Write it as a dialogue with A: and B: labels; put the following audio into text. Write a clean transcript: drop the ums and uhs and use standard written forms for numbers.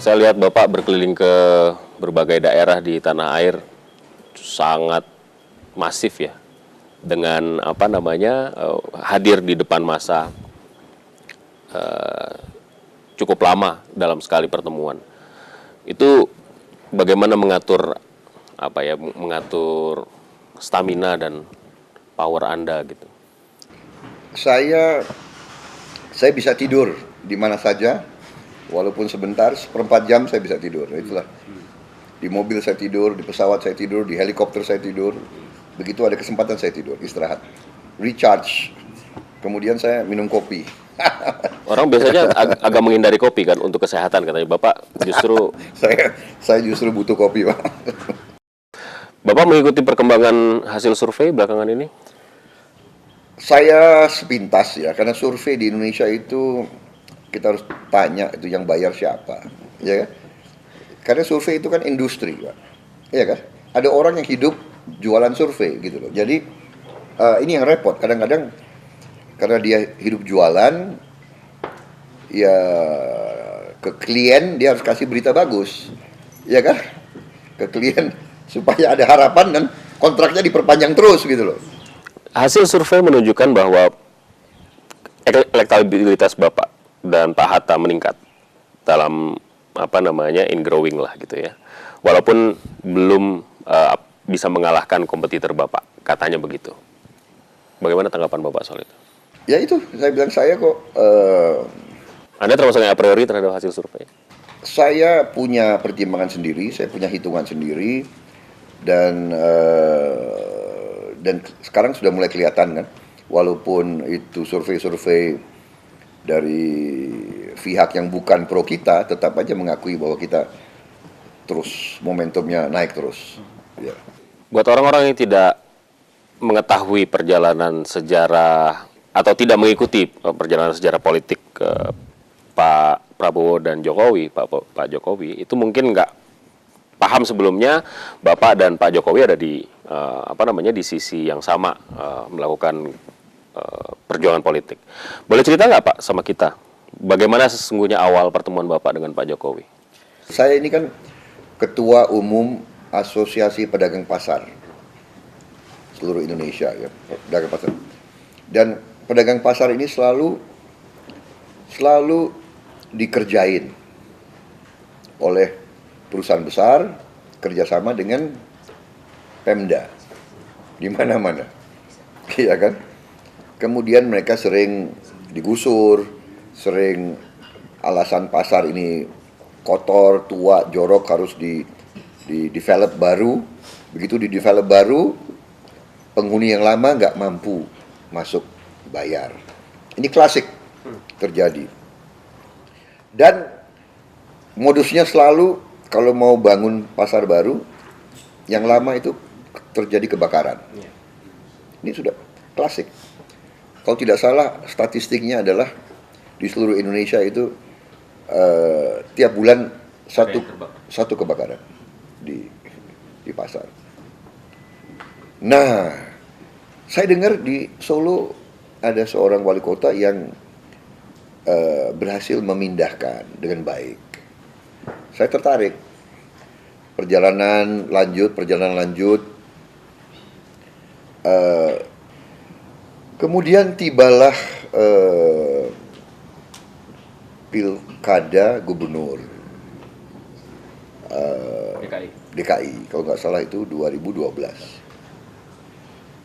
A: Saya lihat Bapak berkeliling ke berbagai daerah di tanah air sangat masif ya, dengan hadir di depan massa cukup lama dalam sekali pertemuan. Itu bagaimana mengatur stamina dan power Anda gitu.
B: Saya bisa tidur di mana saja, walaupun sebentar, seperempat jam saya bisa tidur. Itulah. Di mobil saya tidur, di pesawat saya tidur, di helikopter saya tidur. Begitu ada kesempatan saya tidur, istirahat, recharge. Kemudian saya minum kopi.
A: Orang biasanya agak menghindari kopi kan untuk kesehatan, katanya Bapak justru.
B: saya justru butuh kopi, Pak.
A: Bapak mengikuti perkembangan hasil survei belakangan ini?
B: Saya sepintas ya, karena survei di Indonesia itu kita harus tanya itu yang bayar siapa, ya kan? Karena survei itu kan industri, Pak. Iya kan? Ada orang yang hidup jualan survei gitu loh. Jadi ini yang repot kadang-kadang, karena dia hidup jualan, ya ke klien dia harus kasih berita bagus, ya kan? Ke klien supaya ada harapan dan kontraknya diperpanjang terus gitu loh.
A: Hasil survei menunjukkan bahwa elektabilitas Bapak dan Pak Hatta meningkat dalam in growing lah gitu ya. Walaupun belum bisa mengalahkan kompetitor Bapak, katanya begitu. Bagaimana tanggapan Bapak soal itu?
B: Ya itu, saya bilang saya kok.
A: Anda termasuk yang a priori terhadap hasil survei?
B: Saya punya pertimbangan sendiri, saya punya hitungan sendiri, dan sekarang sudah mulai kelihatan kan, walaupun itu survei-survei dari pihak yang bukan pro kita, tetap aja mengakui bahwa kita terus momentumnya naik terus. Ya.
A: Buat orang-orang yang tidak mengetahui perjalanan sejarah atau tidak mengikuti perjalanan sejarah politik Pak Prabowo dan Jokowi, Pak Jokowi, itu mungkin nggak paham sebelumnya Bapak dan Pak Jokowi ada di di sisi yang sama melakukan perjuangan politik. Boleh cerita nggak Pak sama kita, bagaimana sesungguhnya awal pertemuan Bapak dengan Pak Jokowi?
B: Saya ini kan Ketua Umum Asosiasi Pedagang Pasar seluruh Indonesia, ya, pedagang pasar. Dan pedagang pasar ini selalu dikerjain oleh perusahaan besar kerjasama dengan Pemda di mana-mana, iya kan? Kemudian mereka sering digusur, sering alasan pasar ini kotor, tua, jorok, harus di develop baru. Begitu di develop baru, penghuni yang lama nggak mampu masuk bayar. Ini klasik terjadi. Dan modusnya selalu kalau mau bangun pasar baru, yang lama itu terjadi kebakaran. Ini sudah klasik. Kalau tidak salah, statistiknya adalah di seluruh Indonesia itu tiap bulan satu kebakaran di pasar. Nah, saya dengar di Solo ada seorang wali kota yang berhasil memindahkan dengan baik. Saya tertarik. Perjalanan lanjut. Kemudian tibalah pilkada gubernur DKI, kalau nggak salah itu 2012.